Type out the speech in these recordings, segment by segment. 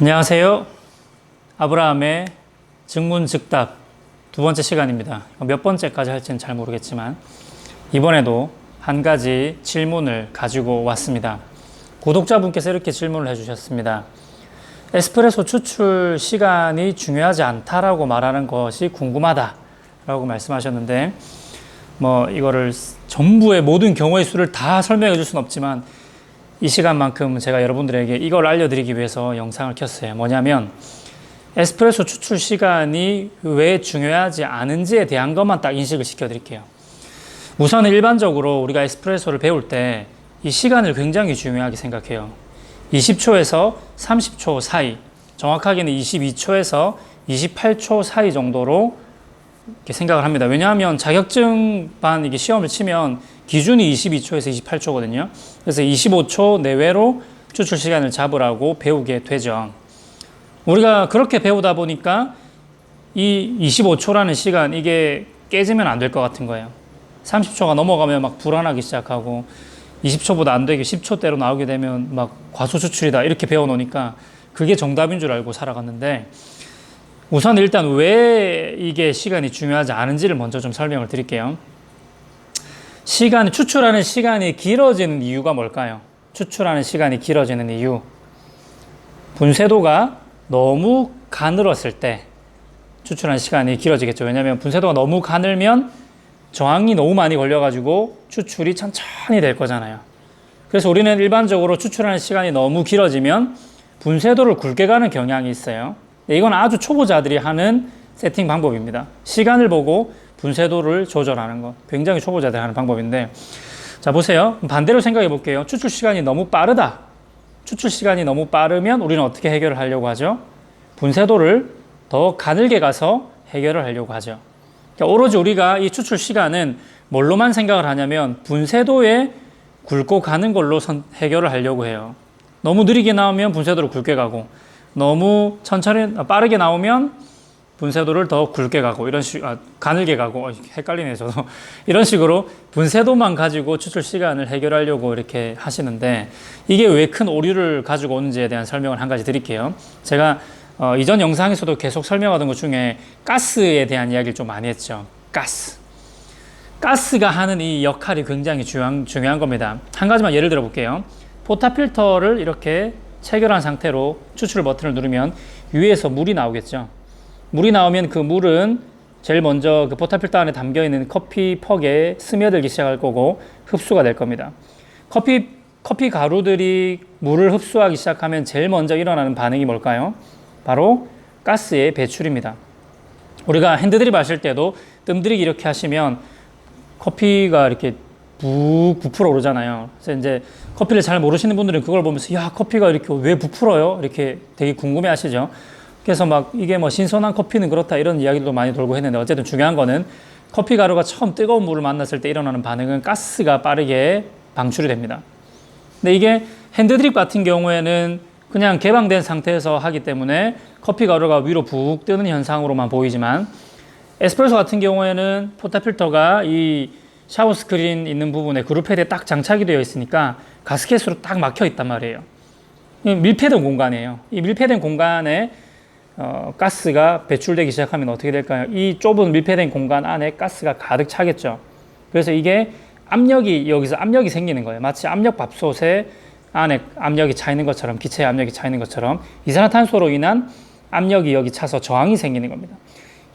안녕하세요. 아브라함의 증문즉답 두 번째 시간입니다. 몇 번째까지 할지는 잘 모르겠지만 이번에도 한 가지 질문을 가지고 왔습니다. 구독자분께서 이렇게 질문을 해주셨습니다. 에스프레소 추출 시간이 중요하지 않다라고 말하는 것이 궁금하다라고 말씀하셨는데, 이거를 전부의 모든 경우의 수를 다 설명해 줄 수는 없지만 이 시간만큼 제가 여러분들에게 이걸 알려드리기 위해서 영상을 켰어요. 뭐냐면 에스프레소 추출 시간이 왜 중요하지 않은지에 대한 것만 딱 인식을 시켜드릴게요. 우선 일반적으로 우리가 에스프레소를 배울 때 이 시간을 굉장히 중요하게 생각해요. 20초에서 30초 사이, 정확하게는 22초에서 28초 사이 정도로 이렇게 생각을 합니다. 왜냐하면 자격증반 이게 시험을 치면 기준이 22초에서 28초거든요. 그래서 25초 내외로 추출 시간을 잡으라고 배우게 되죠. 우리가 그렇게 배우다 보니까 이 25초라는 시간, 이게 깨지면 안 될 것 같은 거예요. 30초가 넘어가면 막 불안하기 시작하고 20초보다 안 되게 10초대로 나오게 되면 막 과소 추출이다 이렇게 배워놓으니까 그게 정답인 줄 알고 살아갔는데, 우선 일단 왜 이게 시간이 중요하지 않은지를 먼저 좀 설명을 드릴게요. 추출하는 시간이 길어지는 이유가 뭘까요? 추출하는 시간이 길어지는 이유. 분쇄도가 너무 가늘었을 때 추출하는 시간이 길어지겠죠. 왜냐하면 분쇄도가 너무 가늘면 저항이 너무 많이 걸려가지고 추출이 천천히 될 거잖아요. 그래서 우리는 일반적으로 추출하는 시간이 너무 길어지면 분쇄도를 굵게 가는 경향이 있어요. 이건 아주 초보자들이 하는 세팅 방법입니다. 시간을 보고 분쇄도를 조절하는 것. 굉장히 초보자들이 하는 방법인데, 자 보세요. 반대로 생각해 볼게요. 추출 시간이 너무 빠르다. 추출 시간이 너무 빠르면 우리는 어떻게 해결을 하려고 하죠? 분쇄도를 더 가늘게 가서 해결을 하려고 하죠. 그러니까 오로지 우리가 이 추출 시간은 뭘로만 생각을 하냐면 분쇄도에 굵고 가는 걸로 해결을 하려고 해요. 너무 느리게 나오면 분쇄도를 굵게 가고, 너무 빠르게 나오면 분쇄도를 더 굵게 가고, 가늘게 가고, 헷갈리네, 저도. 이런 식으로 분쇄도만 가지고 추출 시간을 해결하려고 이렇게 하시는데, 이게 왜 큰 오류를 가지고 오는지에 대한 설명을 한 가지 드릴게요. 제가 이전 영상에서도 계속 설명하던 것 중에 가스에 대한 이야기를 좀 많이 했죠. 가스가 하는 이 역할이 굉장히 중요한 겁니다. 한 가지만 예를 들어 볼게요. 포타필터를 이렇게 체결한 상태로 추출 버튼을 누르면 위에서 물이 나오겠죠. 물이 나오면 그 물은 제일 먼저 그 포타필터 안에 담겨 있는 커피 퍽에 스며들기 시작할 거고 흡수가 될 겁니다. 커피 가루들이 물을 흡수하기 시작하면 제일 먼저 일어나는 반응이 뭘까요? 바로 가스의 배출입니다. 우리가 핸드드립 하실 때도 뜸들이기 이렇게 하시면 커피가 이렇게 부풀어 오르잖아요. 그래서 이제 커피를 잘 모르시는 분들은 그걸 보면서 야, 커피가 이렇게 왜 부풀어요? 이렇게 되게 궁금해 하시죠. 그래서 막 이게 신선한 커피는 그렇다 이런 이야기도 많이 돌고 했는데, 어쨌든 중요한 거는 커피 가루가 처음 뜨거운 물을 만났을 때 일어나는 반응은 가스가 빠르게 방출이 됩니다. 근데 이게 핸드드립 같은 경우에는 그냥 개방된 상태에서 하기 때문에 커피 가루가 위로 북 뜨는 현상으로만 보이지만, 에스프레소 같은 경우에는 포타필터가 이 샤워 스크린 있는 부분에 그루패드에 딱 장착이 되어 있으니까 가스켓으로 딱 막혀 있단 말이에요. 밀폐된 공간이에요. 이 밀폐된 공간에 가스가 배출되기 시작하면 어떻게 될까요? 이 좁은 밀폐된 공간 안에 가스가 가득 차겠죠. 그래서 이게 여기서 압력이 생기는 거예요. 마치 압력밥솥에 안에 압력이 차 있는 것처럼, 기체에 압력이 차 있는 것처럼 이산화탄소로 인한 압력이 여기 차서 저항이 생기는 겁니다.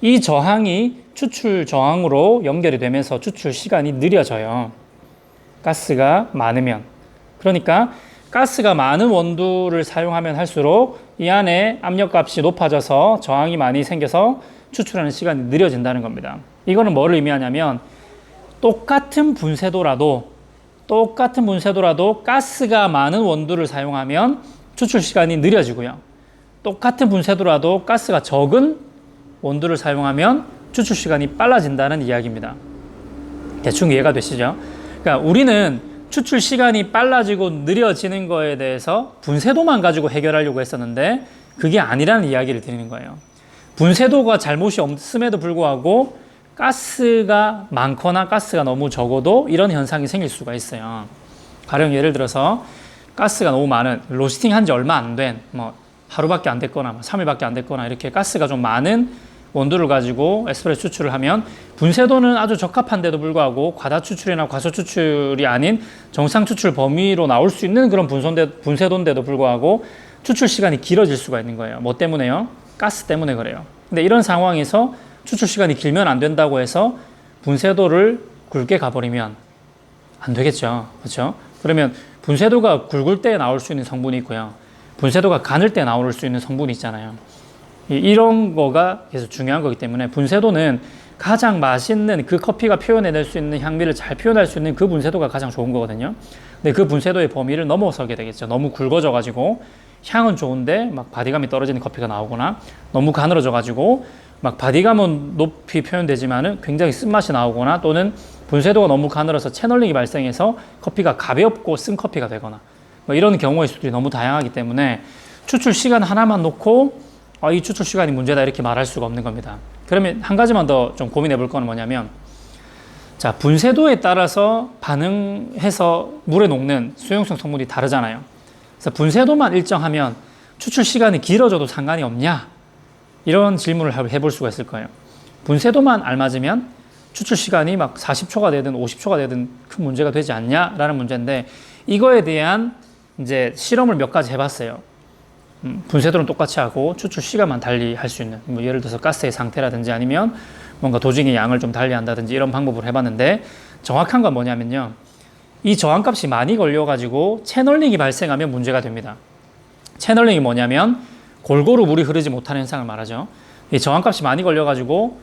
이 저항이 추출 저항으로 연결이 되면서 추출 시간이 느려져요. 가스가 많으면. 그러니까 가스가 많은 원두를 사용하면 할수록 이 안에 압력값이 높아져서 저항이 많이 생겨서 추출하는 시간이 느려진다는 겁니다. 이거는 뭐를 의미하냐면, 똑같은 분쇄도라도 가스가 많은 원두를 사용하면 추출 시간이 느려지고요. 똑같은 분쇄도라도 가스가 적은 원두를 사용하면 추출 시간이 빨라진다는 이야기입니다. 대충 이해가 되시죠? 그러니까 우리는 추출 시간이 빨라지고 느려지는 거에 대해서 분쇄도만 가지고 해결하려고 했었는데 그게 아니라는 이야기를 드리는 거예요. 분쇄도가 잘못이 없음에도 불구하고 가스가 많거나 가스가 너무 적어도 이런 현상이 생길 수가 있어요. 가령 예를 들어서 가스가 너무 많은, 로스팅 한 지 얼마 안 된, 하루밖에 안 됐거나 3일밖에 안 됐거나 이렇게 가스가 좀 많은 원두를 가지고 에스프레소 추출을 하면 분쇄도는 아주 적합한데도 불구하고 과다 추출이나 과소 추출이 아닌 정상 추출 범위로 나올 수 있는 그런 분쇄도인데도 불구하고 추출 시간이 길어질 수가 있는 거예요. 뭐 때문에요? 가스 때문에 그래요. 근데 이런 상황에서 추출 시간이 길면 안 된다고 해서 분쇄도를 굵게 가버리면 안 되겠죠. 그렇죠? 그러면 분쇄도가 굵을 때 나올 수 있는 성분이 있고요. 분쇄도가 가늘 때 나올 수 있는 성분이 있잖아요. 이런 거가 계속 중요한 거기 때문에 분쇄도는 가장 맛있는 그 커피가 표현해낼 수 있는 향미를 잘 표현할 수 있는 그 분쇄도가 가장 좋은 거거든요. 근데 그 분쇄도의 범위를 넘어서게 되겠죠. 너무 굵어져 가지고 향은 좋은데 막 바디감이 떨어지는 커피가 나오거나 너무 가늘어져 가지고 막 바디감은 높이 표현되지만은 굉장히 쓴맛이 나오거나 또는 분쇄도가 너무 가늘어서 채널링이 발생해서 커피가 가볍고 쓴 커피가 되거나 뭐 이런 경우의 수들이 너무 다양하기 때문에 추출 시간 하나만 놓고 이 추출 시간이 문제다 이렇게 말할 수가 없는 겁니다. 그러면 한 가지만 더 좀 고민해 볼 거는 뭐냐면 자, 분쇄도에 따라서 반응해서 물에 녹는 수용성 성분이 다르잖아요. 그래서 분쇄도만 일정하면 추출 시간이 길어져도 상관이 없냐? 이런 질문을 해볼 수가 있을 거예요. 분쇄도만 알맞으면 추출 시간이 막 40초가 되든 50초가 되든 큰 문제가 되지 않냐라는 문제인데 이거에 대한 이제 실험을 몇 가지 해봤어요. 분쇄도는 똑같이 하고 추출 시간만 달리 할 수 있는 뭐 예를 들어서 가스의 상태라든지 아니면 뭔가 도징의 양을 좀 달리 한다든지 이런 방법을 해봤는데 정확한 건 뭐냐면요. 이 저항값이 많이 걸려가지고 채널링이 발생하면 문제가 됩니다. 채널링이 뭐냐면 골고루 물이 흐르지 못하는 현상을 말하죠. 이 저항값이 많이 걸려가지고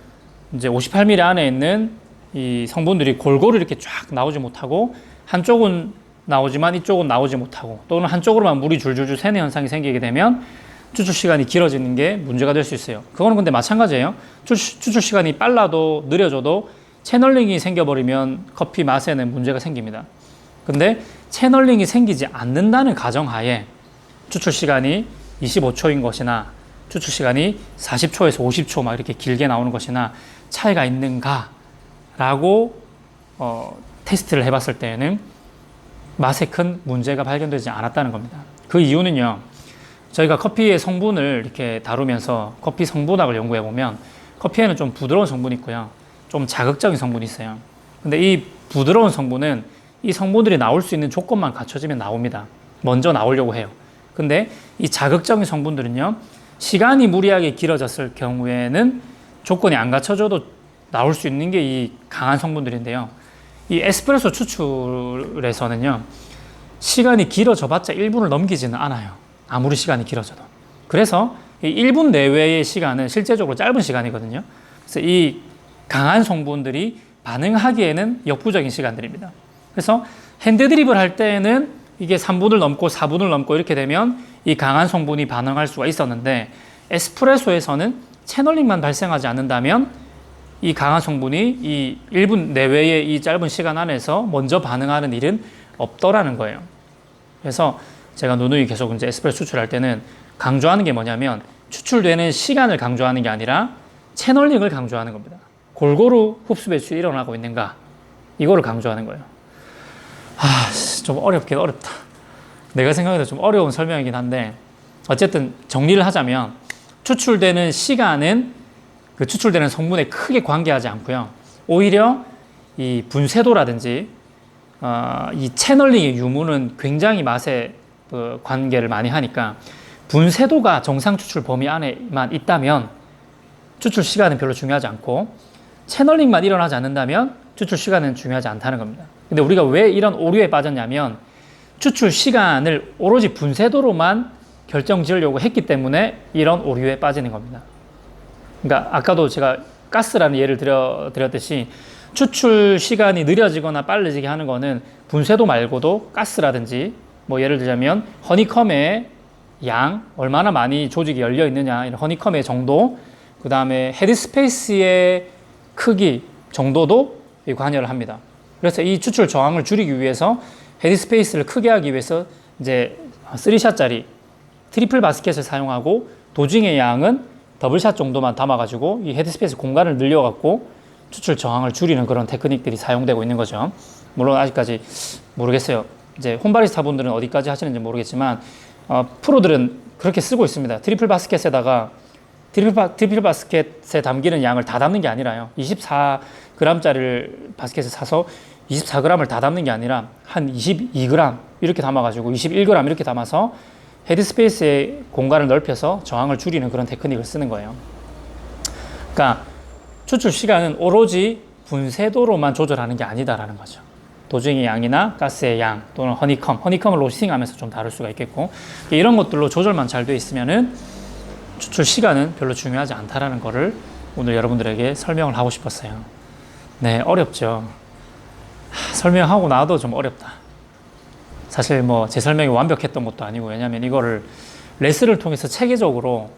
이제 58ml 안에 있는 이 성분들이 골고루 이렇게 쫙 나오지 못하고 한쪽은 나오지만 이쪽은 나오지 못하고 또는 한쪽으로만 물이 줄줄줄 새는 현상이 생기게 되면 추출 시간이 길어지는 게 문제가 될 수 있어요. 그거는 근데 마찬가지예요. 추출 시간이 빨라도 느려져도 채널링이 생겨버리면 커피 맛에는 문제가 생깁니다. 근데 채널링이 생기지 않는다는 가정하에 추출 시간이 25초인 것이나 추출 시간이 40초에서 50초 막 이렇게 길게 나오는 것이나 차이가 있는가라고 테스트를 해봤을 때에는 맛에 큰 문제가 발견되지 않았다는 겁니다. 그 이유는요. 저희가 커피의 성분을 이렇게 다루면서 커피 성분학을 연구해 보면 커피에는 좀 부드러운 성분이 있고요. 좀 자극적인 성분이 있어요. 근데 이 부드러운 성분은 이 성분들이 나올 수 있는 조건만 갖춰지면 나옵니다. 먼저 나오려고 해요. 근데 이 자극적인 성분들은요. 시간이 무리하게 길어졌을 경우에는 조건이 안 갖춰져도 나올 수 있는 게 이 강한 성분들인데요. 이 에스프레소 추출에서는요. 시간이 길어져 봤자 1분을 넘기지는 않아요. 아무리 시간이 길어져도. 그래서 이 1분 내외의 시간은 실제적으로 짧은 시간이거든요. 그래서 이 강한 성분들이 반응하기에는 역부족인 시간들입니다. 그래서 핸드드립을 할 때는 이게 3분을 넘고 4분을 넘고 이렇게 되면 이 강한 성분이 반응할 수가 있었는데 에스프레소에서는 채널링만 발생하지 않는다면 이 강한 성분이 이 1분 내외의 이 짧은 시간 안에서 먼저 반응하는 일은 없더라는 거예요. 그래서 제가 누누이 계속 이제 에스프레소 추출할 때는 강조하는 게 뭐냐면 추출되는 시간을 강조하는 게 아니라 채널링을 강조하는 겁니다. 골고루 흡수 배출이 일어나고 있는가 이거를 강조하는 거예요. 좀 어렵긴 어렵다. 내가 생각해도 좀 어려운 설명이긴 한데 어쨌든 정리를 하자면 추출되는 시간은 그 추출되는 성분에 크게 관계하지 않고요. 오히려 이 분쇄도라든지 이 채널링의 유무는 굉장히 맛에 그 관계를 많이 하니까 분쇄도가 정상 추출 범위 안에만 있다면 추출 시간은 별로 중요하지 않고 채널링만 일어나지 않는다면 추출 시간은 중요하지 않다는 겁니다. 근데 우리가 왜 이런 오류에 빠졌냐면 추출 시간을 오로지 분쇄도로만 결정 지으려고 했기 때문에 이런 오류에 빠지는 겁니다. 그러니까 아까도 제가 가스라는 예를 드렸듯이 추출 시간이 느려지거나 빨라지게 하는 거는 분쇄도 말고도 가스라든지 뭐 예를 들자면 허니컴의 양, 얼마나 많이 조직이 열려 있느냐, 이런 허니컴의 정도, 그 다음에 헤드스페이스의 크기 정도도 관여를 합니다. 그래서 이 추출 저항을 줄이기 위해서 헤드스페이스를 크게 하기 위해서 이제 3샷짜리 트리플 바스켓을 사용하고 도징의 양은 더블샷 정도만 담아가지고 이 헤드스페이스 공간을 늘려갖고 추출 저항을 줄이는 그런 테크닉들이 사용되고 있는 거죠. 물론 아직까지 모르겠어요. 이제 홈바리스타 분들은 어디까지 하시는지 모르겠지만 프로들은 그렇게 쓰고 있습니다. 트리플 바스켓에다가 트리플 바스켓에 담기는 양을 다 담는 게 아니라요. 24g짜리를 바스켓에 사서 24g을 다 담는 게 아니라 한 22g 이렇게 담아가지고 21g 이렇게 담아서 헤드스페이스의 공간을 넓혀서 저항을 줄이는 그런 테크닉을 쓰는 거예요. 그러니까 추출 시간은 오로지 분쇄도로만 조절하는 게 아니다라는 거죠. 도중의 양이나 가스의 양 또는 허니컴을 로스팅하면서 좀 다룰 수가 있겠고, 이런 것들로 조절만 잘 돼 있으면은 추출 시간은 별로 중요하지 않다라는 거를 오늘 여러분들에게 설명을 하고 싶었어요. 네, 어렵죠. 설명하고 나도 좀 어렵다. 사실 뭐 제 설명이 완벽했던 것도 아니고, 왜냐면 이거를 레슨을 통해서 체계적으로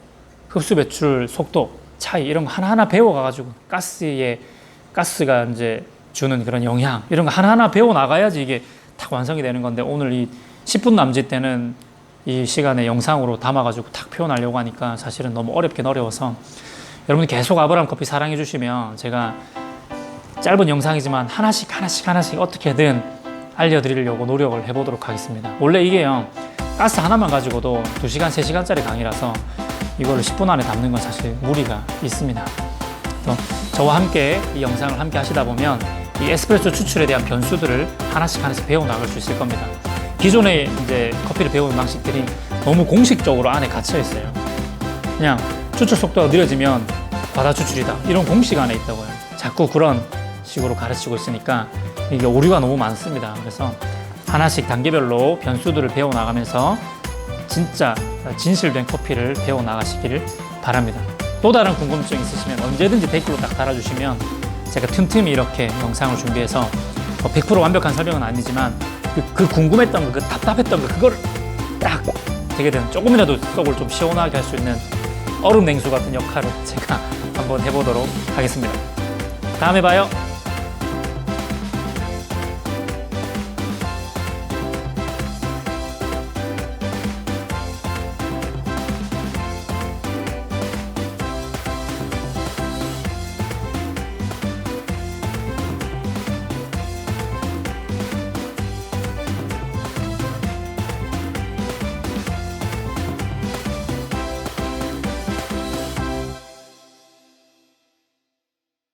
흡수 배출 속도 차이 이런 거 하나하나 배워가가지고 가스가 이제 주는 그런 영향 이런 거 하나하나 배워 나가야지 이게 탁 완성이 되는 건데, 오늘 이 10분 남짓 되는 이 시간에 영상으로 담아가지고 탁 표현하려고 하니까 사실은 너무 어렵긴 어려워서, 여러분이 계속 아브라함 커피 사랑해 주시면 제가 짧은 영상이지만 하나씩 어떻게든 알려드리려고 노력을 해보도록 하겠습니다. 원래 이게요, 가스 하나만 가지고도 2시간, 3시간짜리 강의라서 이거를 10분 안에 담는 건 사실 무리가 있습니다. 또 저와 함께 이 영상을 함께 하시다 보면 이 에스프레소 추출에 대한 변수들을 하나씩 배워 나갈 수 있을 겁니다. 기존에 이제 커피를 배우는 방식들이 너무 공식적으로 안에 갇혀 있어요. 그냥 추출 속도가 느려지면 과다 추출이다, 이런 공식 안에 있다고요. 자꾸 그런 식으로 가르치고 있으니까 이게 오류가 너무 많습니다. 그래서 하나씩 단계별로 변수들을 배워 나가면서 진짜 진실된 커피를 배워 나가시기를 바랍니다. 또 다른 궁금증 있으시면 언제든지 댓글로 딱 달아주시면 제가 틈틈이 이렇게 영상을 준비해서 100% 완벽한 설명은 아니지만 그 궁금했던 거, 그 답답했던 거, 그거를 딱 어떻게든 조금이라도 속을 좀 시원하게 할 수 있는 얼음 냉수 같은 역할을 제가 한번 해보도록 하겠습니다. 다음에 봐요.